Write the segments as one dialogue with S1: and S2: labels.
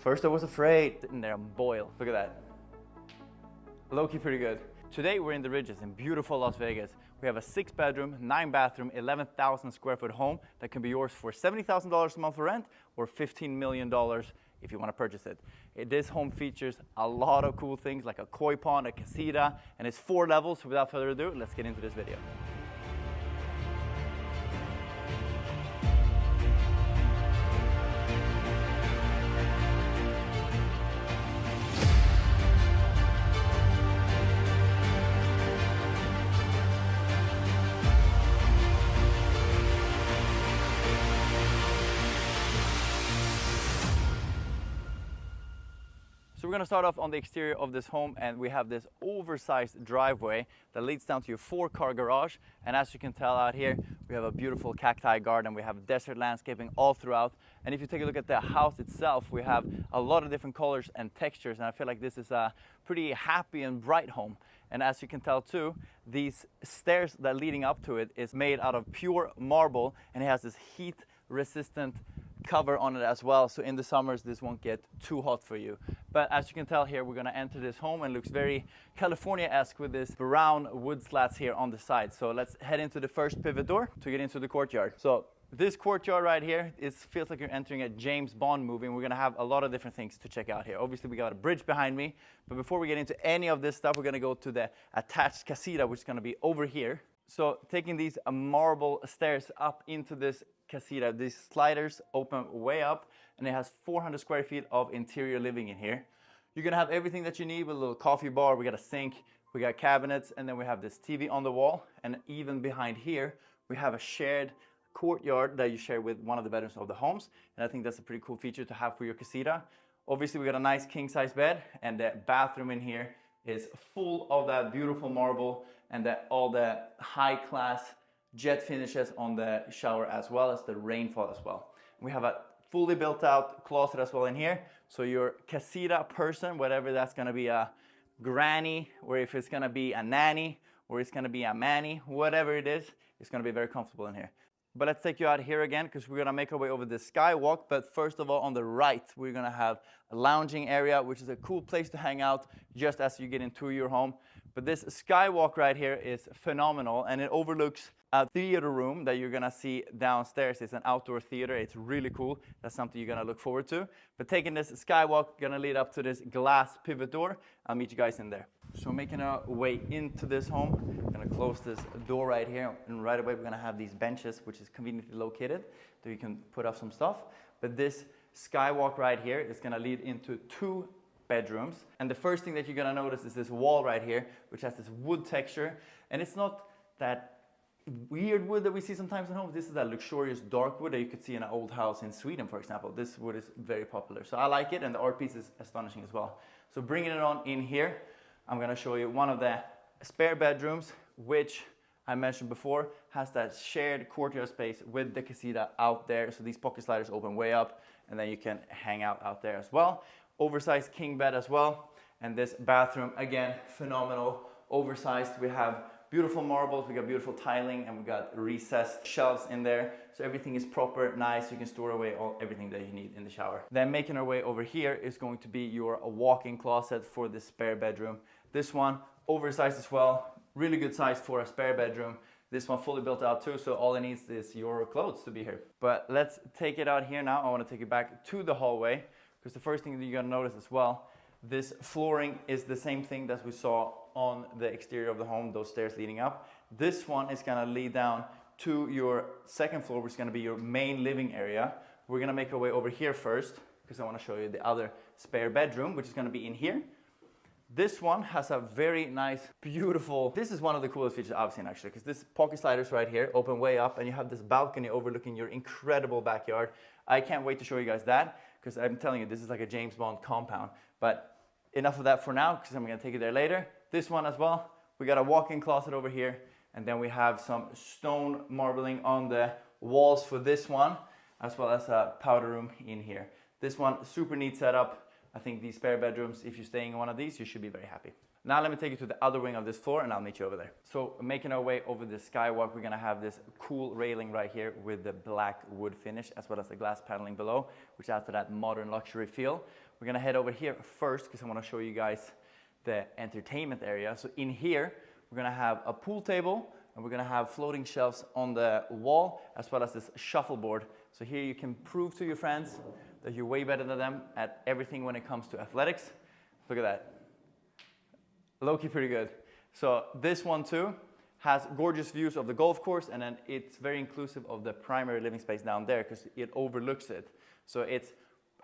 S1: First I was afraid, sitting there and boil. Look at that. Low-key pretty good. Today we're in the Ridges in beautiful Las Vegas. We have a 6-bedroom, 9-bathroom, 11,000 square foot home that can be yours for $70,000 a month for rent or $15 million if you want to purchase it. This home features a lot of cool things like a koi pond, a casita, and it's 4 levels. So without further ado, let's get into this video. So we're going to start off on the exterior of this home, and we have this oversized driveway that leads down to your 4-car garage. And as you can tell out here, we have a beautiful cacti garden. We have desert landscaping all throughout. And if you take a look at the house itself, we have a lot of different colors and textures. And I feel like this is a pretty happy and bright home. And as you can tell too, these stairs that are leading up to it is made out of pure marble, and it has this heat resistant cover on it as well, so in the summers this won't get too hot for you. But as you can tell here, we're going to enter this home, and it looks very California-esque with this brown wood slats here on the side. So let's head into the first pivot door to get into the courtyard. So this courtyard right here, it feels like you're entering a James Bond movie, and we're going to have a lot of different things to check out here. Obviously we got a bridge behind me, but before we get into any of this stuff, we're going to go to the attached casita, which is going to be over here. So taking these marble stairs up into this casita, these sliders open way up, and it has 400 square feet of interior living in here. You're gonna have everything that you need with a little coffee bar. We got a sink, we got cabinets, and then we have this TV on the wall. And even behind here, we have a shared courtyard that you share with one of the bedrooms of the homes. And I think that's a pretty cool feature to have for your casita. Obviously, we got a nice king-size bed, and the bathroom in here is full of that beautiful marble and all the high-class jet finishes on the shower, as well as the rainfall as well. We have a fully built out closet as well in here. So your casita person, whatever that's gonna be, a granny, or if it's gonna be a nanny, or it's gonna be a manny, whatever it is, it's gonna be very comfortable in here. But let's take you out here again, because we're gonna make our way over the skywalk. But first of all, on the right, we're gonna have a lounging area, which is a cool place to hang out just as you get into your home. But this skywalk right here is phenomenal, and it overlooks a theater room that you're gonna see downstairs. It's an outdoor theater. It's really cool. That's something you're gonna look forward to. But taking this skywalk, gonna lead up to this glass pivot door. I'll meet you guys in there. So making our way into this home, gonna close this door right here, and right away we're gonna have these benches, which is conveniently located, so you can put up some stuff. But this skywalk right here is gonna lead into 2 bedrooms. And the first thing that you're gonna notice is this wall right here, which has this wood texture. And it's not that weird wood that we see sometimes in homes. This is that luxurious dark wood that you could see in an old house in Sweden, for example. This wood is very popular. So I like it, and the art piece is astonishing as well. So bringing it on in here, I'm gonna show you one of the spare bedrooms, which I mentioned before, has that shared courtyard space with the casita out there. So these pocket sliders open way up, and then you can hang out there as well. Oversized king bed as well. And this bathroom, again, phenomenal, oversized. We have beautiful marbles, we got beautiful tiling, and we got recessed shelves in there. So everything is proper, nice. You can store away everything that you need in the shower. Then making our way over here is going to be your walk-in closet for the spare bedroom. This one, oversized as well. Really good size for a spare bedroom. This one fully built out too, so all it needs is your clothes to be here. But let's take it out here now. I want to take it back to the hallway, because the first thing that you're gonna notice as well, this flooring is the same thing that we saw on the exterior of the home, those stairs leading up. This one is gonna lead down to your second floor, which is gonna be your main living area. We're gonna make our way over here first, because I wanna show you the other spare bedroom, which is gonna be in here. This one has a very nice, beautiful, this is one of the coolest features I've seen actually, because this pocket sliders right here open way up, and you have this balcony overlooking your incredible backyard. I can't wait to show you guys that, because I'm telling you, this is like a James Bond compound. But enough of that for now, because I'm gonna take it there later. This one as well, we got a walk-in closet over here, and then we have some stone marbling on the walls for this one, as well as a powder room in here. This one, super neat setup, I think these spare bedrooms, if you're staying in one of these, you should be very happy. Now let me take you to the other wing of this floor and I'll meet you over there. So making our way over the skywalk, we're gonna have this cool railing right here with the black wood finish as well as the glass paneling below, which adds to that modern luxury feel. We're gonna head over here first because I wanna show you guys the entertainment area. So in here, we're gonna have a pool table and we're gonna have floating shelves on the wall as well as this shuffleboard. So here you can prove to your friends that you're way better than them at everything when it comes to athletics. Look at that. Low-key pretty good. So this one too has gorgeous views of the golf course, and then it's very inclusive of the primary living space down there because it overlooks it. So it's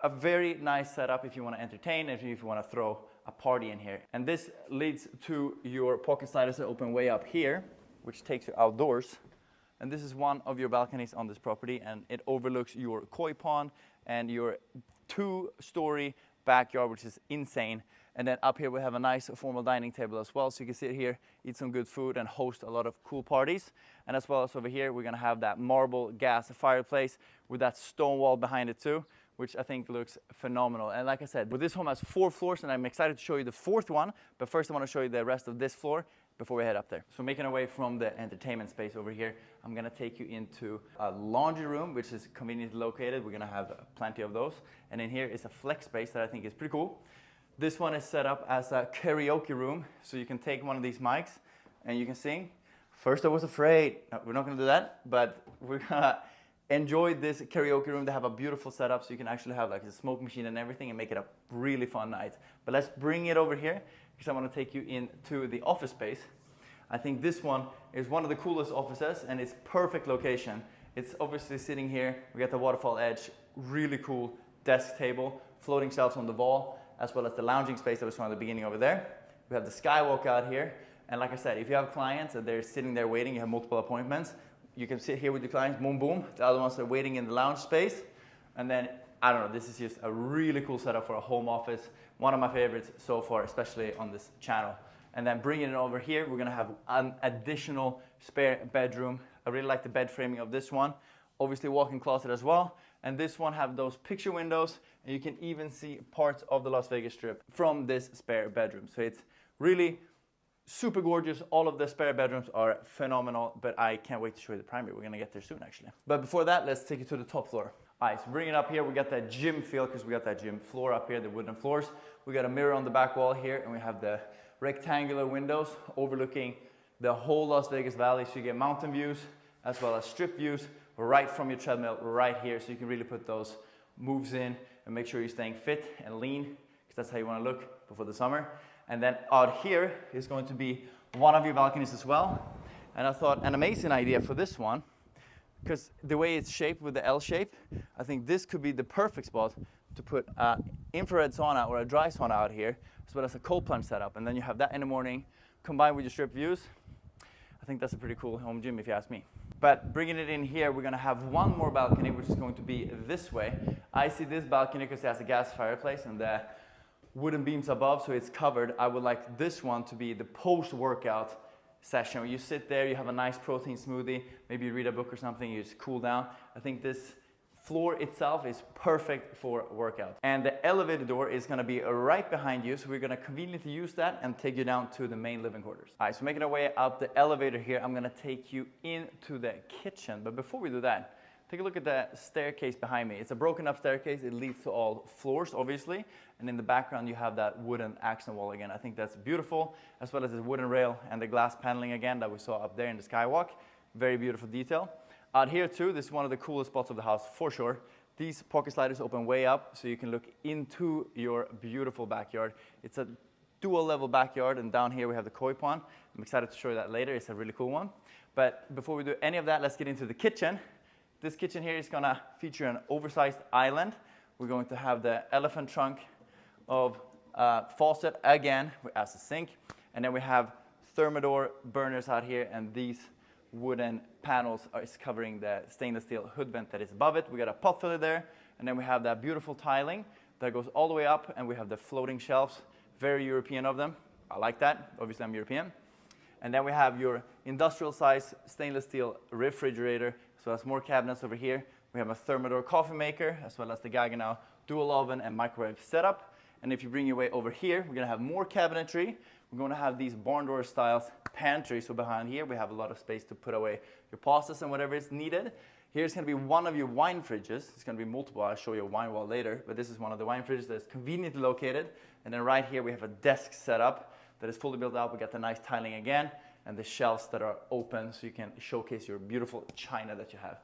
S1: a very nice setup if you want to entertain, if you want to throw a party in here. And this leads to your pocket sliders that open way up here, which takes you outdoors. And this is one of your balconies on this property, and it overlooks your koi pond and your 2-story backyard, which is insane. And then up here we have a nice formal dining table as well, so you can sit here, eat some good food and host a lot of cool parties. And as well as over here we're gonna have that marble gas fireplace with that stone wall behind it too, which I think looks phenomenal. And like I said, this home has 4 floors and I'm excited to show you the 4th one, but first I want to show you the rest of this floor before we head up there. So making our way from the entertainment space over here, I'm gonna take you into a laundry room, which is conveniently located. We're gonna have plenty of those. And in here is a flex space that I think is pretty cool. This one is set up as a karaoke room, so you can take one of these mics and you can sing. First I was afraid, no, we're not gonna do that, but we're gonna enjoy this karaoke room. They have a beautiful setup, so you can actually have like a smoke machine and everything and make it a really fun night. But let's bring it over here, because I wanna take you into the office space. I think this one is one of the coolest offices and it's perfect location. It's obviously sitting here, we got the waterfall edge, really cool desk table, floating shelves on the wall, as well as the lounging space that was from the beginning over there. We have the skywalk out here. And like I said, if you have clients and they're sitting there waiting, you have multiple appointments, you can sit here with your clients, boom, boom. The other ones are waiting in the lounge space. And then, I don't know, this is just a really cool setup for a home office. One of my favorites so far, especially on this channel. And then bringing it over here, we're gonna have an additional spare bedroom. I really like the bed framing of this one. Obviously walk-in closet as well. And this one have those picture windows, and you can even see parts of the Las Vegas Strip from this spare bedroom. So it's really super gorgeous. All of the spare bedrooms are phenomenal, but I can't wait to show you the primary. We're gonna get there soon actually. But before that, let's take you to the top floor. All right, so bringing it up here, we got that gym feel because we got that gym floor up here, the wooden floors. We got a mirror on the back wall here, and we have the rectangular windows overlooking the whole Las Vegas Valley, so you get mountain views as well as strip views right from your treadmill right here, so you can really put those moves in and make sure you're staying fit and lean, because that's how you want to look before the summer. And then out here is going to be one of your balconies as well. And I thought an amazing idea for this one, because the way it's shaped with the L shape, I think this could be the perfect spot to put an infrared sauna or a dry sauna out here, as well as a cold plunge setup. And then you have that in the morning combined with your strip views. I think that's a pretty cool home gym if you ask me. But bringing it in here, we're gonna have one more balcony, which is going to be this way. I see this balcony because it has a gas fireplace and the wooden beams above, so it's covered. I would like this one to be the post-workout session where you sit there, you have a nice protein smoothie, maybe you read a book or something, you just cool down. I think this floor itself is perfect for workout. And the elevator door is gonna be right behind you, so we're gonna conveniently use that and take you down to the main living quarters. All right, so making our way out the elevator here, I'm gonna take you into the kitchen. But before we do that, take a look at the staircase behind me. It's a broken up staircase. It leads to all floors, obviously. And in the background, you have that wooden accent wall again. I think that's beautiful, as well as this wooden rail and the glass paneling again that we saw up there in the skywalk. Very beautiful detail. Out here too, this is one of the coolest spots of the house for sure. These pocket sliders open way up so you can look into your beautiful backyard. It's a dual level backyard, and down here we have the koi pond. I'm excited to show you that later. It's a really cool one. But before we do any of that, let's get into the kitchen. This kitchen here is gonna feature an oversized island. We're going to have the elephant trunk of faucet again as a sink. And then we have Thermador burners out here, and these wooden panels is covering the stainless steel hood vent that is above it. We got a pot filler there, and then we have that beautiful tiling that goes all the way up, and we have the floating shelves, very European of them. I like that, obviously I'm European. And then we have your industrial size stainless steel refrigerator, as well as more cabinets over here. We have a Thermador coffee maker, as well as the Gaggenau dual oven and microwave setup. And if you bring your way over here, we're gonna have more cabinetry. We're gonna have these barn door styles pantry. So behind here, we have a lot of space to put away your pastas and whatever is needed. Here's gonna be one of your wine fridges. It's gonna be multiple. I'll show you a wine wall later, but this is one of the wine fridges that's conveniently located. And then right here, we have a desk set up that is fully built out. We got the nice tiling again, and the shelves that are open so you can showcase your beautiful china that you have.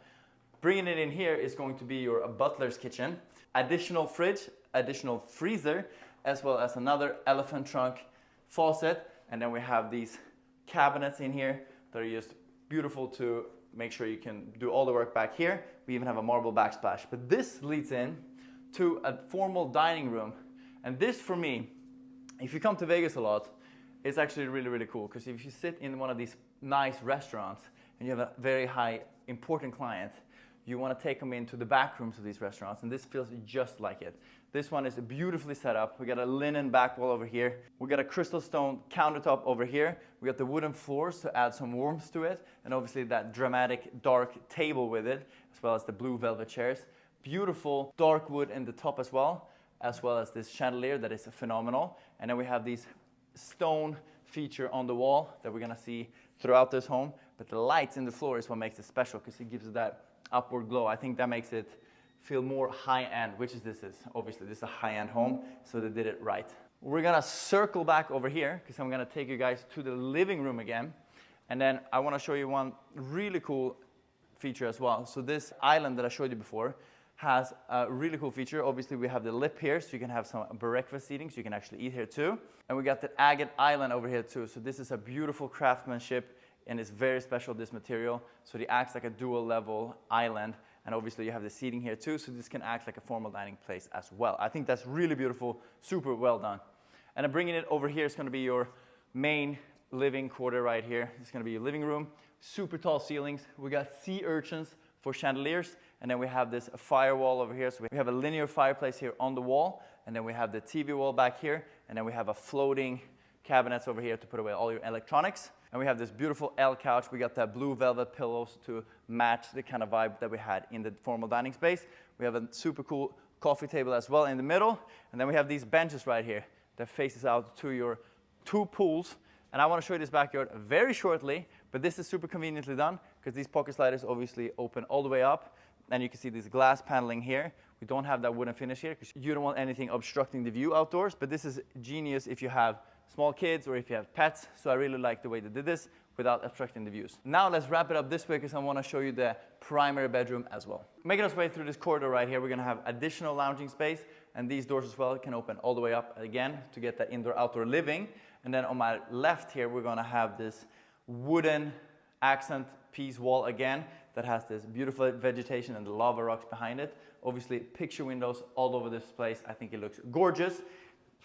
S1: Bringing it in here is going to be your butler's kitchen. Additional fridge, additional freezer, as well as another elephant trunk faucet. And then we have these cabinets in here that are just beautiful to make sure you can do all the work back here. We even have a marble backsplash. But this leads in to a formal dining room. And this, for me, if you come to Vegas a lot, it's actually really, really cool. Because if you sit in one of these nice restaurants and you have a very high, important client, you want to take them into the back rooms of these restaurants. And this feels just like it. This one is beautifully set up. We got a linen back wall over here. We got a crystal stone countertop over here. We got the wooden floors to add some warmth to it. And obviously that dramatic dark table with it, as well as the blue velvet chairs. Beautiful dark wood in the top as well as this chandelier that is phenomenal. And then we have these stone feature on the wall that we're gonna see throughout this home. But the lights in the floor is what makes it special, because it gives it that upward glow. I think that makes it feel more high-end, which is this is. Obviously, this is a high-end home, so they did it right. We're gonna circle back over here, because I'm gonna take you guys to the living room again. And then I wanna show you one really cool feature as well. So this island that I showed you before has a really cool feature. Obviously, we have the lip here, so you can have some breakfast seating, so you can actually eat here too. And we got the agate island over here too. So this is a beautiful craftsmanship, and it's very special, this material. So it acts like a dual level island. And obviously you have the seating here too, so this can act like a formal dining place as well. I think that's really beautiful, super well done. And I'm bringing it over here, it's gonna be your main living quarter right here. It's gonna be your living room, super tall ceilings. We got sea urchins for chandeliers, and then we have this firewall over here. So we have a linear fireplace here on the wall, and then we have the TV wall back here, and then we have a floating cabinets over here to put away all your electronics. And we have this beautiful L couch. We got that blue velvet pillows to match the kind of vibe that we had in the formal dining space. We have a super cool coffee table as well in the middle. And then we have these benches right here that faces out to your two pools. And I want to show you this backyard very shortly, but this is super conveniently done because these pocket sliders obviously open all the way up. And you can see this glass paneling here. We don't have that wooden finish here because you don't want anything obstructing the view outdoors, but this is genius if you have small kids or if you have pets. So I really like the way they did this without obstructing the views. Now let's wrap it up this way because I want to show you the primary bedroom as well. Making us way through this corridor right here, we're going to have additional lounging space, and these doors as well can open all the way up again to get that indoor-outdoor living. And then on my left here, we're going to have this wooden accent piece wall again that has this beautiful vegetation and the lava rocks behind it. Obviously, picture windows all over this place. I think it looks gorgeous.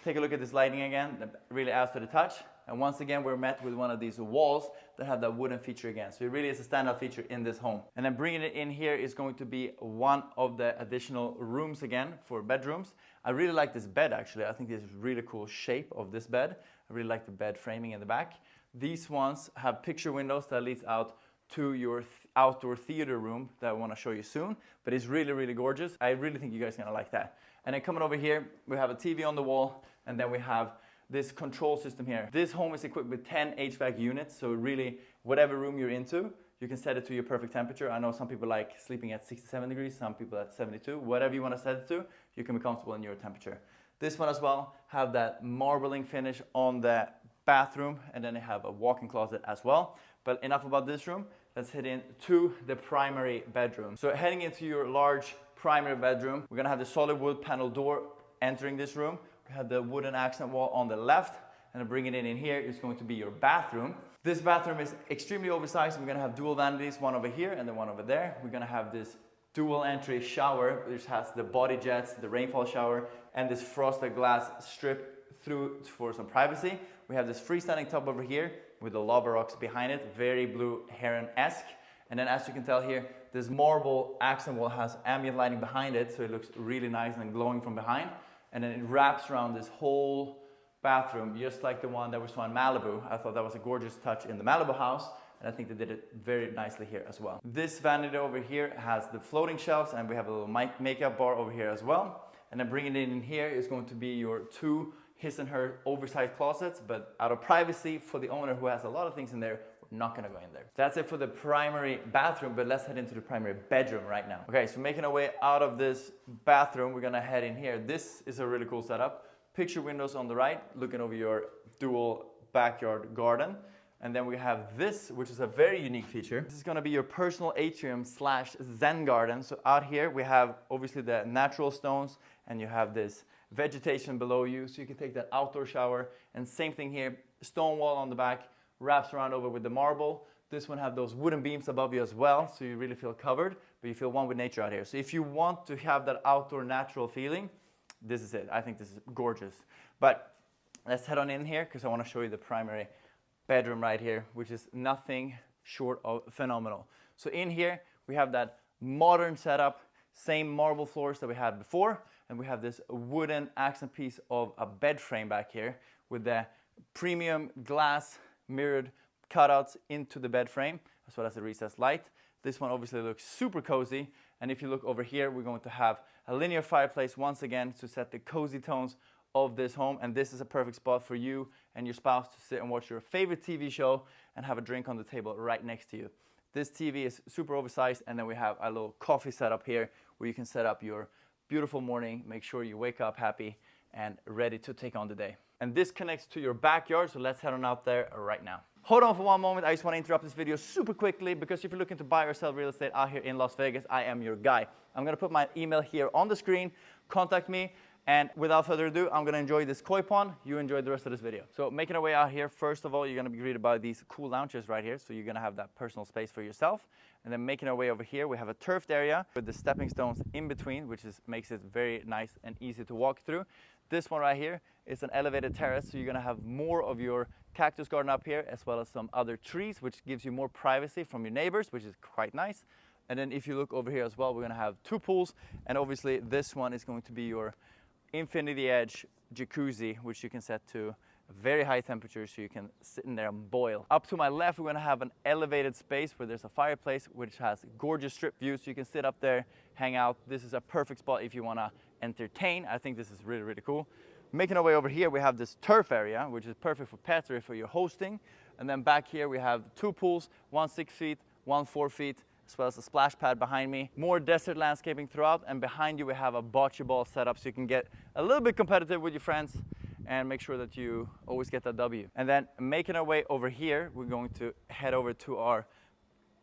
S1: Take a look at this lighting again, that really adds to the touch. And once again, we're met with one of these walls that have that wooden feature again. So it really is a standout feature in this home. And then bringing it in here is going to be one of the additional rooms again for bedrooms. I really like this bed actually. I think this is a really cool shape of this bed. I really like the bed framing in the back. These ones have picture windows that leads out to your outdoor theater room that I want to show you soon. But it's really, really gorgeous. I really think you guys are going to like that. And then coming over here, we have a TV on the wall, and then we have this control system here. This home is equipped with 10 HVAC units, so really, whatever room you're into, you can set it to your perfect temperature. I know some people like sleeping at 67 degrees, some people at 72. Whatever you want to set it to, you can be comfortable in your temperature. This one as well have that marbling finish on the bathroom, and then they have a walk-in closet as well. But enough about this room. Let's head into the primary bedroom. So heading into your large primary bedroom, we're gonna have the solid wood panel door entering this room. We have the wooden accent wall on the left, and then bringing it in here is going to be your bathroom. This bathroom is extremely oversized. We're gonna have dual vanities, one over here and then one over there. We're gonna have this dual entry shower, which has the body jets, the rainfall shower, and this frosted glass strip through for some privacy. We have this freestanding tub over here with the lava rocks behind it, very blue heron-esque. And then as you can tell here, this marble accent wall has ambient lighting behind it, so it looks really nice and glowing from behind. And then it wraps around this whole bathroom, just like the one that we saw in Malibu. I thought that was a gorgeous touch in the Malibu house, and I think they did it very nicely here as well. This vanity over here has the floating shelves, and we have a little makeup bar over here as well. And then bringing it in here is going to be your two his and her oversized closets, but out of privacy for the owner who has a lot of things in there, we're not gonna go in there. That's it for the primary bathroom, but let's head into the primary bedroom right now. Okay, so making our way out of this bathroom, we're gonna head in here. This is a really cool setup. Picture windows on the right, looking over your dual backyard garden. And then we have this, which is a very unique feature. This is gonna be your personal atrium slash Zen garden. So out here, we have obviously the natural stones, and you have this vegetation below you, so you can take that outdoor shower. And same thing here, stone wall on the back, wraps around over with the marble. This one have those wooden beams above you as well, so you really feel covered, but you feel one with nature out here. So if you want to have that outdoor natural feeling, this is it. I think this is gorgeous. But let's head on in here, because I want to show you the primary bedroom right here, which is nothing short of phenomenal. So in here, we have that modern setup, same marble floors that we had before, and we have this wooden accent piece of a bed frame back here with the premium glass mirrored cutouts into the bed frame, as well as the recessed light. This one obviously looks super cozy, and if you look over here, we're going to have a linear fireplace once again to set the cozy tones of this home, and this is a perfect spot for you and your spouse to sit and watch your favorite TV show and have a drink on the table right next to you. This TV is super oversized, and then we have a little coffee setup here where you can set up your beautiful morning, make sure you wake up happy and ready to take on the day. And this connects to your backyard, so let's head on out there right now. Hold on for one moment, I just want to interrupt this video super quickly, because if you're looking to buy or sell real estate out here in Las Vegas, I am your guy. I'm going to put my email here on the screen, contact me, and without further ado, I'm going to enjoy this koi pond. You enjoy the rest of this video. So making our way out here, first of all, you're going to be greeted by these cool lounges right here, so you're going to have that personal space for yourself. And then making our way over here, we have a turfed area with the stepping stones in between, which makes it very nice and easy to walk through. This one right here is an elevated terrace, so you're going to have more of your cactus garden up here, as well as some other trees, which gives you more privacy from your neighbors, which is quite nice. And then if you look over here as well, we're going to have two pools, and obviously this one is going to be your infinity edge jacuzzi, which you can set to very high temperature, so you can sit in there and boil. Up to my left, we're going to have an elevated space where there's a fireplace, which has gorgeous strip views, so you can sit up there, hang out. This is a perfect spot if you want to entertain. I think this is really, really cool. Making our way over here, we have this turf area, which is perfect for pets or if you're hosting. And then back here, we have two pools, one 6 feet, one 4 feet, as well as a splash pad behind me. More desert landscaping throughout, and behind you we have a bocce ball setup, so you can get a little bit competitive with your friends and make sure that you always get that W. And then making our way over here, we're going to head over to our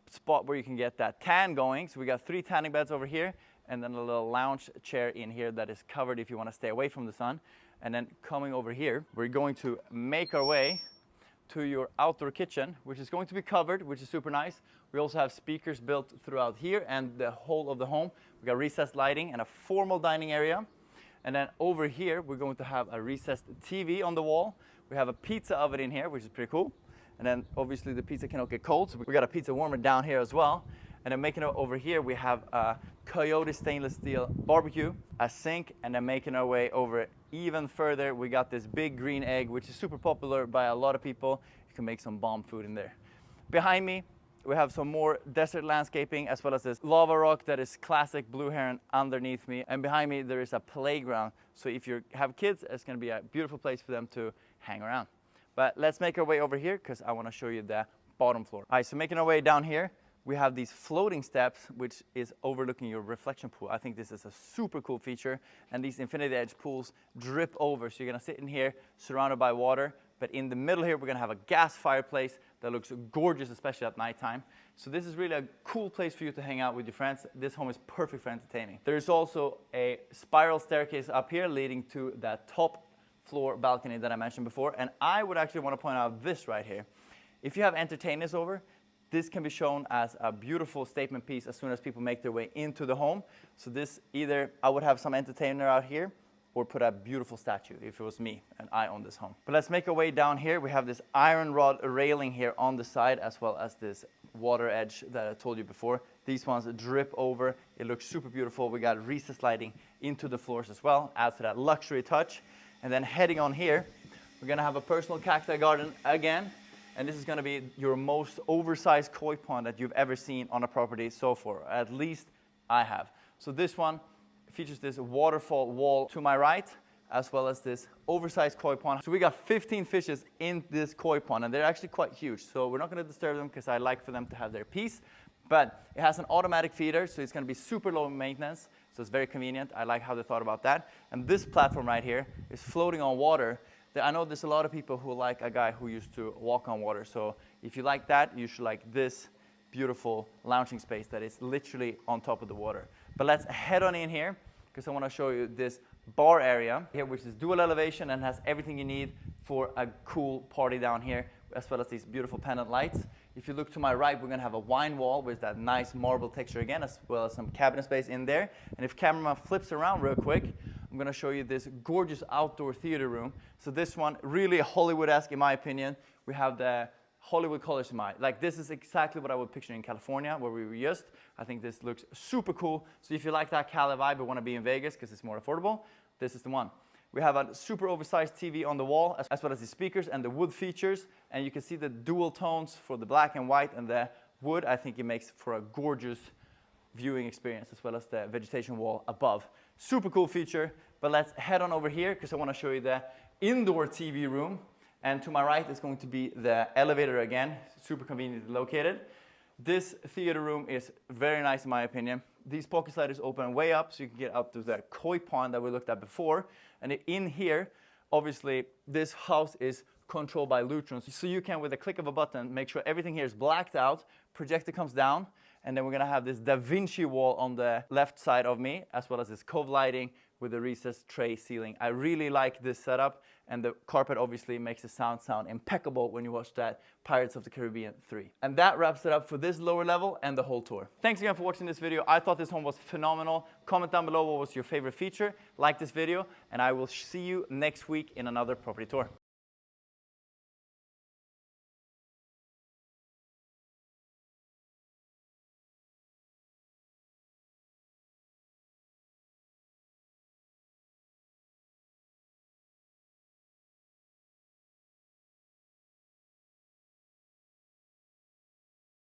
S1: spot where you can get that tan going. So we got 3 tanning beds over here, and then a little lounge chair in here that is covered if you want to stay away from the sun. And then coming over here, we're going to make our way to your outdoor kitchen, which is going to be covered, which is super nice. We also have speakers built throughout here and the whole of the home. We got recessed lighting and a formal dining area. And then over here, we're going to have a recessed TV on the wall. We have a pizza oven in here, which is pretty cool. And then obviously the pizza cannot get cold, so we got a pizza warmer down here as well. And then making it over here, we have a Coyote stainless steel barbecue, a sink, and then making our way over even further, we got this big green egg, which is super popular by a lot of people. You can make some bomb food in there. Behind me, we have some more desert landscaping, as well as this lava rock that is classic blue heron underneath me. And behind me, there is a playground. So if you have kids, it's gonna be a beautiful place for them to hang around. But let's make our way over here, because I wanna show you the bottom floor. All right, so making our way down here, we have these floating steps, which is overlooking your reflection pool. I think this is a super cool feature. And these infinity edge pools drip over. So you're gonna sit in here surrounded by water. But in the middle here, we're gonna have a gas fireplace that looks gorgeous, especially at nighttime. So this is really a cool place for you to hang out with your friends. This home is perfect for entertaining. There's also a spiral staircase up here leading to that top floor balcony that I mentioned before. And I would actually wanna point out this right here. If you have entertainers over, this can be shown as a beautiful statement piece as soon as people make their way into the home. So this either, I would have some entertainer out here or put a beautiful statue if it was me and I own this home. But let's make our way down here. We have this iron rod railing here on the side, as well as this water edge that I told you before. These ones drip over. It looks super beautiful. We got recessed lighting into the floors as well, adds to that luxury touch. And then heading on here, we're gonna have a personal cacti garden again. And this is going to be your most oversized koi pond that you've ever seen on a property so far. At least I have. So this one It features this waterfall wall to my right, as well as this oversized koi pond. So we got 15 fishes in this koi pond, and they're actually quite huge. So we're not going to disturb them because I like for them to have their peace. But it has an automatic feeder, so it's going to be super low maintenance. So it's very convenient. I like how they thought about that. And this platform right here is floating on water. I know there's a lot of people who like a guy who used to walk on water. So if you like that, you should like this beautiful lounging space that is literally on top of the water. But let's head on in here, because I want to show you this bar area here, which is dual elevation and has everything you need for a cool party down here, as well as these beautiful pendant lights. If you look to my right, we're going to have a wine wall with that nice marble texture again, as well as some cabinet space in there. And if cameraman flips around real quick, I'm going to show you this gorgeous outdoor theater room. So this one, really Hollywood-esque in my opinion. We have the Hollywood colors in mind. Like, this is exactly what I would picture in California, where we were just. I think this looks super cool. So if you like that Cali vibe but want to be in Vegas because it's more affordable, this is the one. We have a super oversized TV on the wall, as well as the speakers and the wood features. And you can see the dual tones for the black and white and the wood. I think it makes for a gorgeous viewing experience, as well as the vegetation wall above. Super cool feature. But let's head on over here, because I want to show you the indoor TV room. And to my right is going to be the elevator again, super conveniently located. This theater room is very nice in my opinion. These pocket sliders open way up, so you can get up to the koi pond that we looked at before. And in here, obviously, this house is controlled by Lutrons. So you can, with a click of a button, make sure everything here is blacked out, projector comes down, and then we're gonna have this Da Vinci wall on the left side of me, as well as this cove lighting with the recessed tray ceiling. I really like this setup, and the carpet obviously makes the sound impeccable when you watch that Pirates of the Caribbean 3. And that wraps it up for this lower level and the whole tour. Thanks again for watching this video. I thought this home was phenomenal. Comment down below what was your favorite feature. Like this video, and I will see you next week in another property tour.